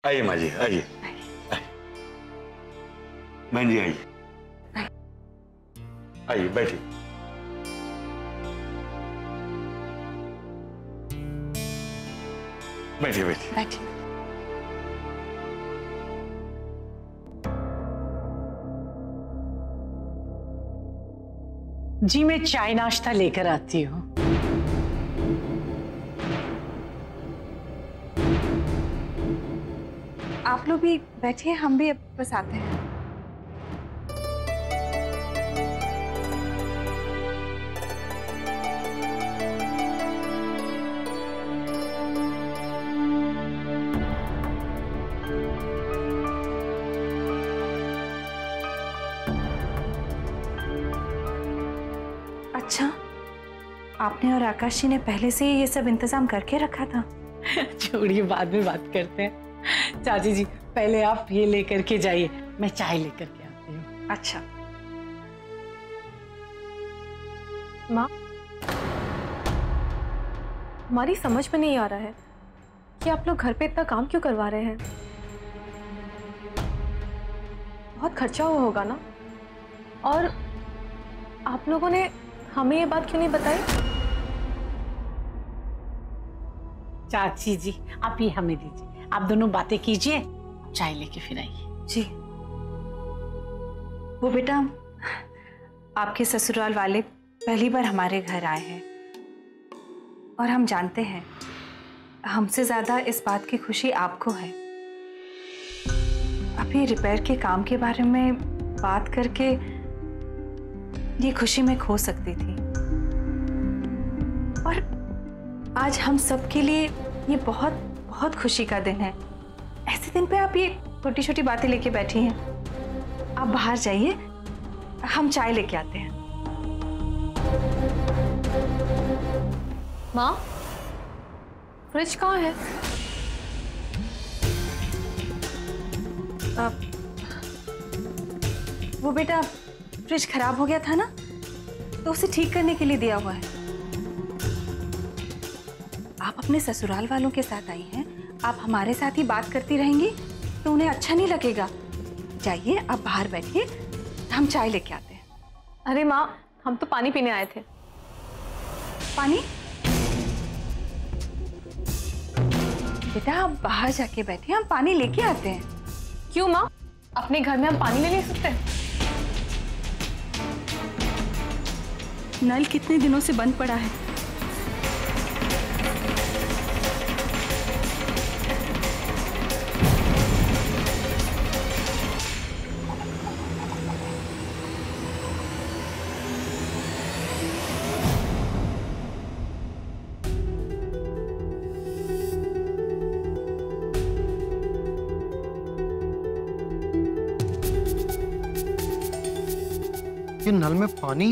आइए माँ जी, आइए। बहन जी आइए, आइए बैठिए। बैठिए बैठिए बैठिए। जी मैं चाय नाश्ता लेकर आती हूँ। आप लोग भी बैठिए, हम भी बस आते हैं। अच्छा, आपने और आकाश जी ने पहले से ही ये सब इंतजाम करके रखा था? छोड़िए, बाद में बात करते हैं। चाची जी पहले आप ये लेकर के जाइए, मैं चाय लेकर के आती हूँ। अच्छा। माँ, हमारी समझ में नहीं आ रहा है कि आप लोग घर पे इतना काम क्यों करवा रहे हैं। बहुत खर्चा हुआ होगा ना। और आप लोगों ने हमें ये बात क्यों नहीं बताई? चाची जी आप ये हमें दीजिए, आप दोनों बातें कीजिए, चाय लेके फिर आइए। जी। वो बेटा, आपके ससुराल वाले पहली बार हमारे घर आए हैं और हम जानते हैं हमसे ज्यादा इस बात की खुशी आपको है। अभी रिपेयर के काम के बारे में बात करके ये खुशी मैं खो सकती थी, और आज हम सब के लिए ये बहुत बहुत खुशी का दिन है। ऐसे दिन पे आप ये छोटी छोटी बातें लेके बैठी हैं। आप बाहर जाइए, हम चाय लेके आते हैं। माँ, फ्रिज कहाँ है? वो बेटा फ्रिज खराब हो गया था ना, तो उसे ठीक करने के लिए दिया हुआ है। आप अपने ससुराल वालों के साथ आई हैं, आप हमारे साथ ही बात करती रहेंगी तो उन्हें अच्छा नहीं लगेगा। जाइए, आप बाहर बैठिए, हम चाय लेके आते हैं। अरे माँ, हम तो पानी पीने आए थे। पानी? बेटा आप बाहर जाके बैठिए, हम पानी लेके आते हैं। क्यों माँ, अपने घर में हम पानी ले नहीं सकते? नल कितने दिनों से बंद पड़ा है। ये नल में पानी?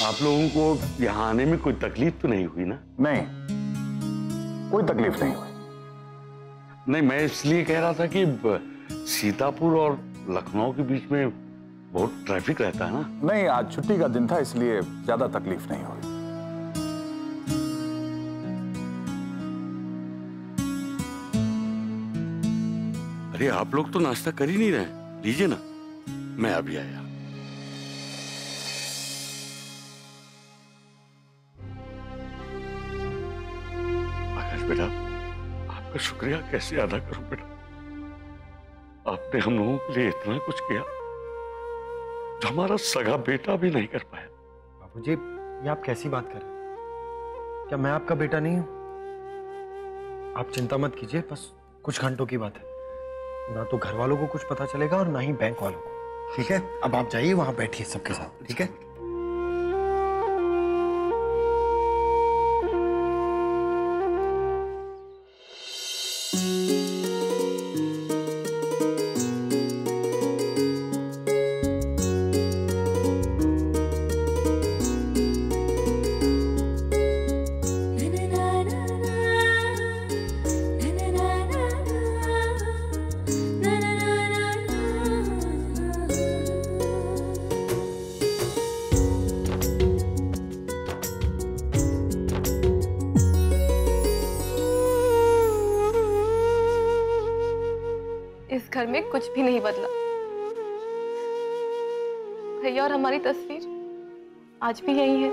आप लोगों को यहाँ आने में कोई तकलीफ तो नहीं हुई ना? नहीं, कोई तकलीफ नहीं हुई। नहीं, मैं इसलिए कह रहा था कि सीतापुर और लखनऊ के बीच में बहुत ट्रैफिक रहता है ना। नहीं, आज छुट्टी का दिन था इसलिए ज्यादा तकलीफ नहीं हुई। अरे आप लोग तो नाश्ता कर ही नहीं रहे, लीजिए ना, मैं अभी आया। आकाश बेटा, आपका शुक्रिया कैसे अदा करूं बेटा। आपने हम लोगों के लिए इतना कुछ किया जो हमारा सगा बेटा भी नहीं कर पाया। बाबूजी, ये आप कैसी बात कर रहे हैं? क्या मैं आपका बेटा नहीं हूं? आप चिंता मत कीजिए, बस कुछ घंटों की बात है। ना तो घर वालों को कुछ पता चलेगा और ना ही बैंक वालों को। ठीक है, अब आप जाइए वहां बैठिए सबके साथ, ठीक है? इस घर में कुछ भी नहीं बदला। भैया और हमारी तस्वीर आज भी यही है।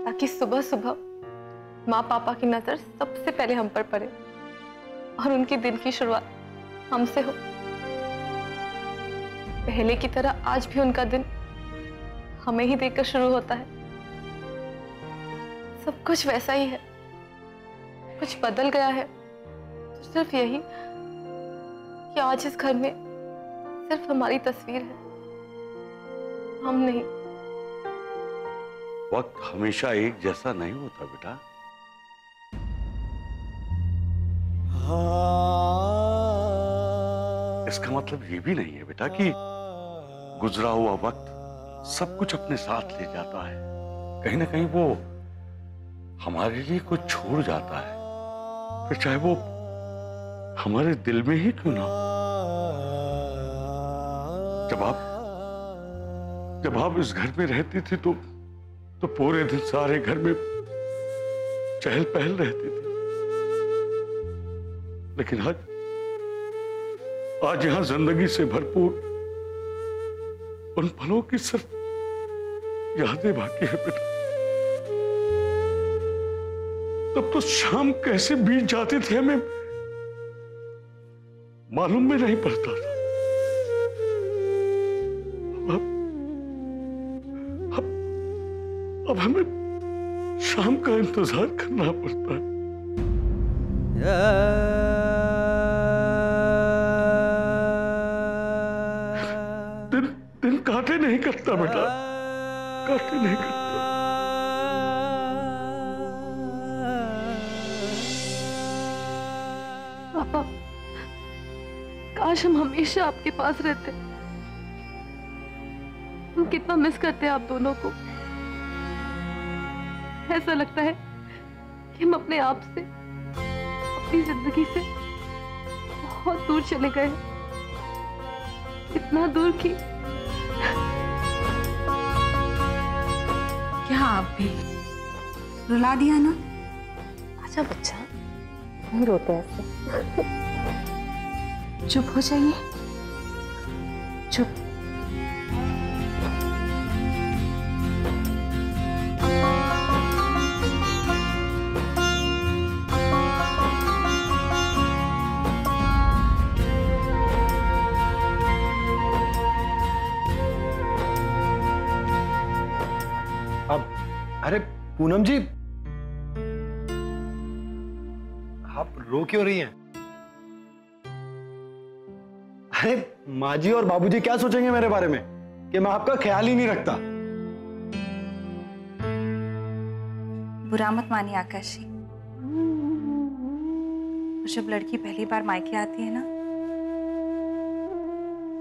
ताकि सुबह सुबह माँ पापा की नजर सबसे पहले हम पर पड़े और उनके दिन की शुरुआत हमसे हो। पहले की तरह आज भी उनका दिन हमें ही देखकर शुरू होता है। सब कुछ वैसा ही है, कुछ बदल गया है तो सिर्फ यही कि आज इस घर में सिर्फ हमारी तस्वीर है, हम नहीं। वक्त हमेशा एक जैसा नहीं होता बेटा। इसका मतलब ये भी नहीं है बेटा कि गुजरा हुआ वक्त सब कुछ अपने साथ ले जाता है। कहीं ना कहीं वो हमारे लिए कुछ छोड़ जाता है, फिर चाहे वो हमारे दिल में ही क्यों ना हो। जब आप इस घर में रहती थी तो पूरे दिन सारे घर में चहल पहल रहती थी। लेकिन आज यहां जिंदगी से भरपूर उन पलों की सिर्फ यादें बाकी है बेटा। तब तो शाम कैसे बीत जाती थी हमें मालूम भी नहीं पड़ता था। अब हमें शाम का इंतजार करना पड़ता है। दिन काटे नहीं करता बेटा, काटे नहीं करता। पापा, काश हम हमेशा आपके पास रहते। हम कितना मिस करते हैं आप दोनों को। ऐसा लगता है कि हम अपने आप से, अपनी जिंदगी से बहुत दूर चले गए, इतना दूर कि क्या आप भी रुला दिया ना? अच्छा बच्चा, नहीं रोते ऐसे। चुप हो जाइए, चुप। अरे पूनम जी, आप रो क्यों रही हैं? अरे माँ जी और बाबूजी क्या सोचेंगे मेरे बारे में कि मैं आपका ख्याल ही नहीं रखता। बुरा मत मानिए आकाश जी। जब लड़की पहली बार मायके आती है ना,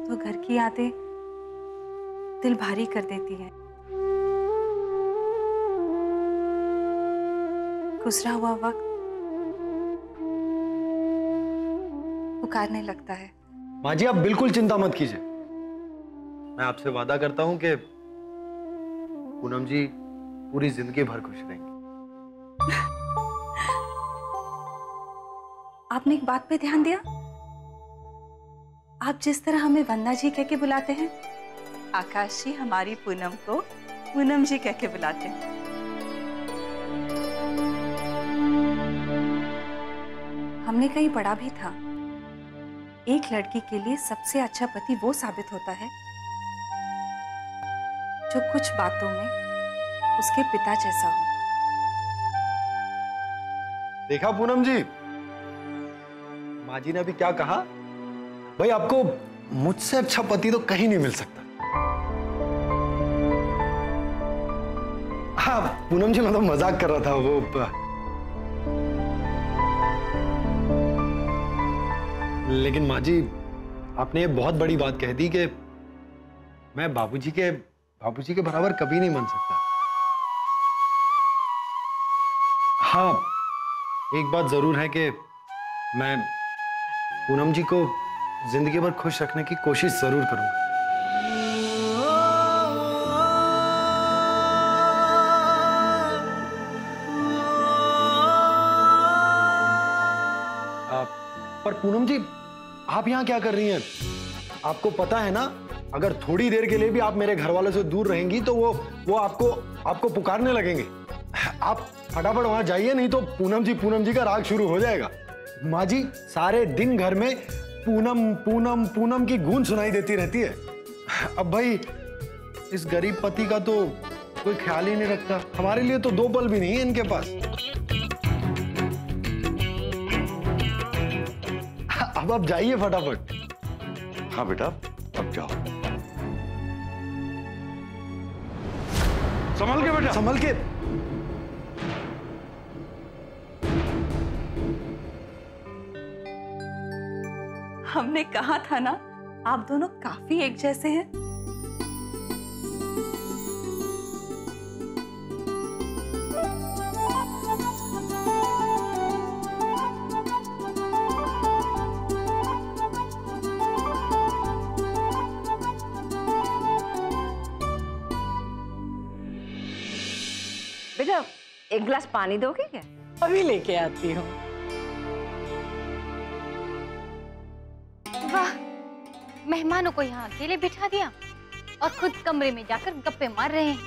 तो घर की यादें दिल भारी कर देती है। गुजरा हुआ वक्त पुकारने लगता है। माँ जी आप बिल्कुल चिंता मत कीजिए, मैं आपसे वादा करता हूं कि पूनम जी पूरी जिंदगी भर खुश रहेंगी। आपने एक बात पे ध्यान दिया? आप जिस तरह हमें वंदना जी कह के बुलाते हैं, आकाश जी हमारी पूनम को पूनम जी कह के बुलाते हैं। हमने कहीं पढ़ा भी था, एक लड़की के लिए सबसे अच्छा पति वो साबित होता है जो कुछ बातों में उसके पिता जैसा हो। माँ जी ने अभी क्या कहा? भाई आपको मुझसे अच्छा पति तो कहीं नहीं मिल सकता। हाँ पूनम जी, मैं तो मजाक कर रहा था। वो लेकिन माँ जी, आपने ये बहुत बड़ी बात कह दी कि मैं बाबूजी के बराबर कभी नहीं बन सकता। हाँ एक बात जरूर है कि मैं पूनम जी को जिंदगी भर खुश रखने की कोशिश जरूर करूंगा। पर पूनम जी, आप यहां क्या कर रही हैं? आपको पता है ना, अगर थोड़ी देर के लिए भी आप मेरे घर वालों से दूर रहेंगी तो वो आपको पुकारने लगेंगे। आप फटाफट वहां जाइए, नहीं तो पूनम जी का राग शुरू हो जाएगा। माँ जी, सारे दिन घर में पूनम पूनम पूनम की गूंज सुनाई देती रहती है। अब भाई इस गरीब पति का तो कोई ख्याल ही नहीं रखता। हमारे लिए तो 2 पल भी नहीं है इनके पास। अब आप जाइए फटाफट। हाँ बेटा, अब जाओ। संभल के बेटा, संभल के। हमने कहा था ना, आप दोनों काफी एक जैसे हैं। बेटा एक गिलास पानी दोगे क्या? अभी लेके आती हूँ। वाह, मेहमानों को यहाँ अकेले बिठा दिया और खुद कमरे में जाकर गप्पे मार रहे हैं,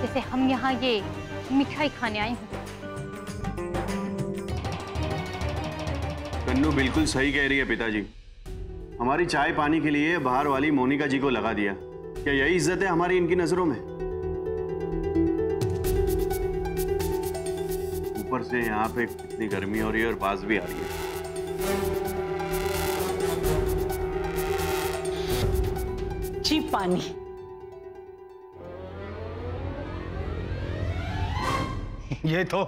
जैसे हम यहाँ ये मिठाई खाने आए हैं। कन्नू बिल्कुल सही कह रही है पिताजी। हमारी चाय पानी के लिए बाहर वाली मोनिका जी को लगा दिया। क्या यही इज्जत है हमारी इनकी नजरों में? ऊपर से यहाँ पे कितनी गर्मी हो रही है और बाज भी आ रही है। जी पानी। ये तो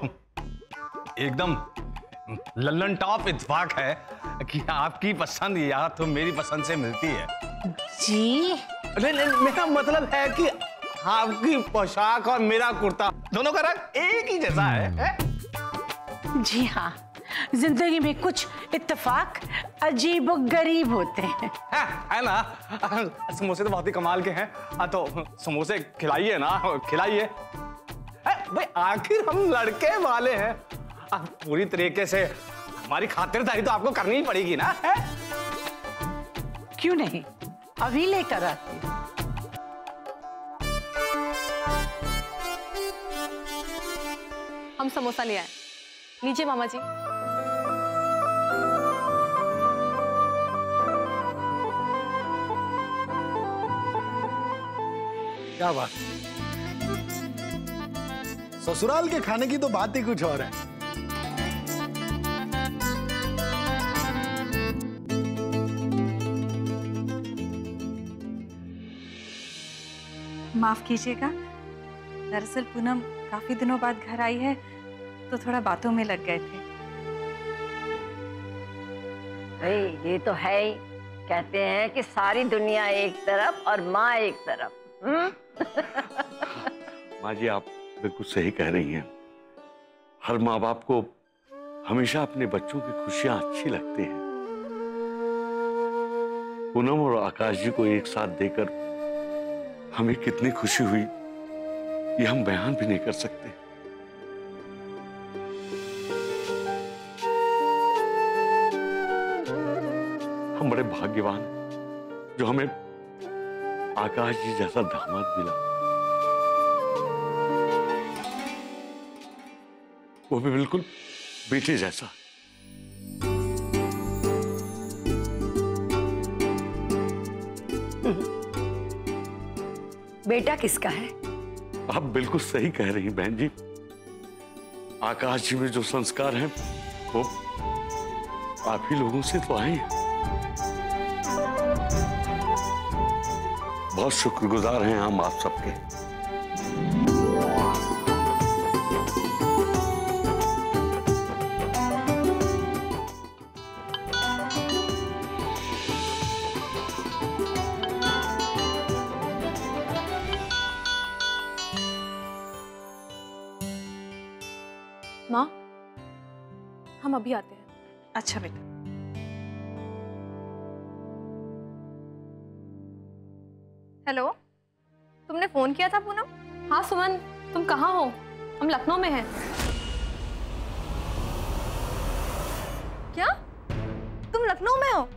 एकदम लल्लन टॉप इत्तेफाक है कि आपकी पसंद या तो मेरी पसंद से मिलती है। जी नहीं, मेरा मतलब है कि आपकी पोशाक और मेरा कुर्ता दोनों का रंग एक ही जैसा है? जी हाँ, जिंदगी में कुछ इत्तेफाक अजीब और गरीब होते हैं। है ना? समोसे तो बहुत ही कमाल के हैं। तो समोसे खिलाइए ना, खिलाइए। भाई आखिर हम लड़के वाले हैं, अब पूरी तरीके से हमारी खातिरदारी तो आपको करनी ही पड़ेगी ना। है? क्यों नहीं, अभी लेकर आती हूँ। हम समोसा ले आए, लीजिए मामा जी। क्या बात, ससुराल के खाने की तो बात ही कुछ और है। माफ कीजिएगा, दरअसल पूनम काफी दिनों बाद घर आई है तो थोड़ा बातों में लग गए थे। ये तो है ही, कहते हैं कि सारी दुनिया एक तरफ और माँ एक तरफ। माँ जी, आप बिल्कुल सही कह रही हैं। हर माँ बाप को हमेशा अपने बच्चों की खुशियां अच्छी लगती हैं। पूनम और आकाश जी को एक साथ देकर हमें कितनी खुशी हुई, ये हम बयान भी नहीं कर सकते। हम बड़े भाग्यवान हैं जो हमें आकाश जी जैसा दामाद मिला, वो भी बिल्कुल बेटे जैसा। बेटा किसका है? आप बिल्कुल सही कह रही हैं बहन जी। आकाश जी में जो संस्कार हैं वो आप ही लोगों से तो आए हैं। बहुत शुक्रगुजार हैं हम आप सबके। माँ, हम अभी आते हैं। अच्छा बेटा। हेलो, तुमने फोन किया था पूनम? हाँ सुमन, तुम कहाँ हो? हम लखनऊ में हैं। क्या? तुम लखनऊ में हो?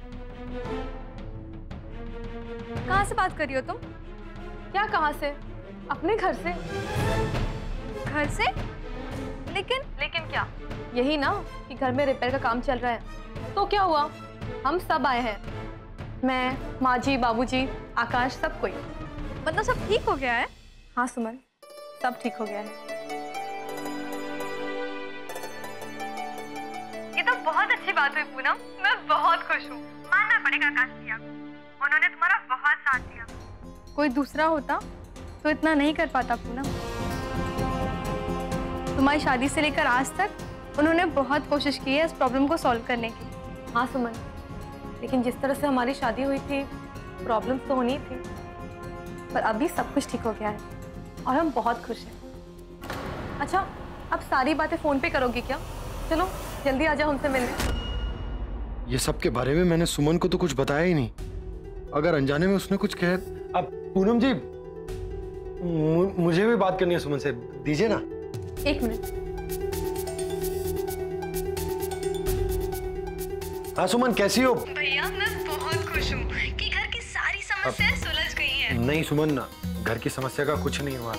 कहाँ से बात कर रही हो तुम? क्या कहाँ से? अपने घर से? घर से? लेकिन क्या? यही ना कि घर में रिपेयर का काम चल रहा है। तो क्या हुआ? हम सब आए हैं, मैं, माँ जी, बाबूजी, आकाश, सब कोई। मतलब सब ठीक हो गया है? हाँ सुमन, सब ठीक हो गया है। ये तो बहुत अच्छी बात हुई पूनम, मैं बहुत खुश हूँ। मानना पड़ेगा आकाश भैया, उन्होंने तुम्हारा बहुत साथ दिया। कोई दूसरा होता तो इतना नहीं कर पाता पूनम। तुम्हारी शादी से लेकर आज तक उन्होंने बहुत कोशिश की है इस प्रॉब्लम को सॉल्व करने की। हाँ सुमन, लेकिन जिस तरह से हमारी शादी हुई थी, प्रॉब्लम्स तो होनी थी, पर अभी सब कुछ ठीक हो गया है और हम बहुत खुश हैं। अच्छा, अब सारी बातें फोन पे करोगी क्या? चलो जल्दी आ जाओ हमसे मिलने। ये सब के बारे में मैंने सुमन को तो कुछ बताया ही नहीं। अगर अनजाने में उसने कुछ कहा। अब पूनम जी, मुझे भी बात करनी है सुमन से, दीजिए ना। एक मिनट। हाँ सुमन, कैसी हो? भैया मैं बहुत खुश हूँ कि घर की सारी समस्याएं सुलझ गई हैं। नहीं सुमन, घर की समस्या का कुछ नहीं हुआ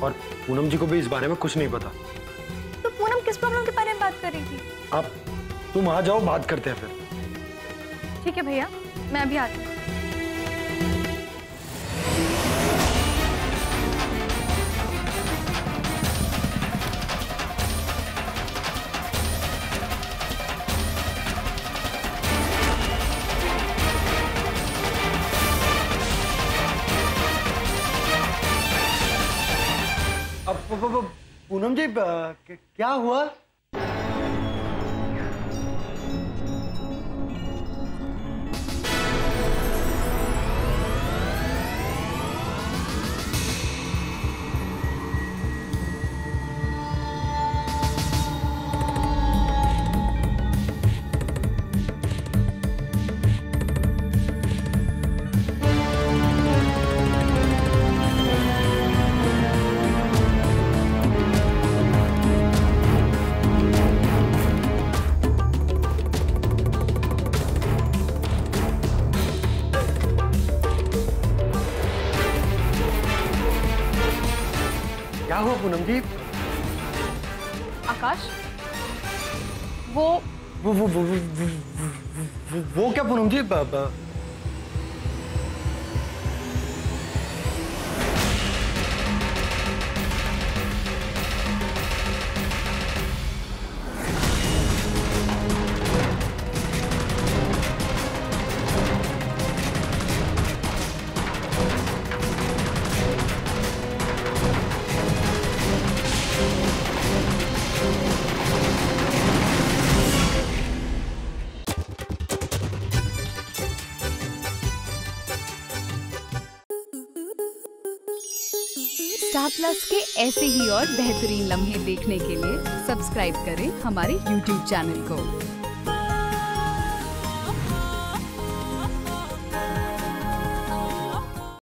और पूनम जी को भी इस बारे में कुछ नहीं पता। तो पूनम किस प्रॉब्लम के बारे में बात कर रही थी? अब तुम आ जाओ, बात करते हैं फिर। ठीक है भैया, मैं अभी आती हूँ। पूनम जी, क्या हुआ? क्या हुआ पूनम जी? आकाश, वो क्या पूनम जी? स्टार प्लस के ऐसे ही और बेहतरीन लम्हे देखने के लिए सब्सक्राइब करें हमारे YouTube चैनल को।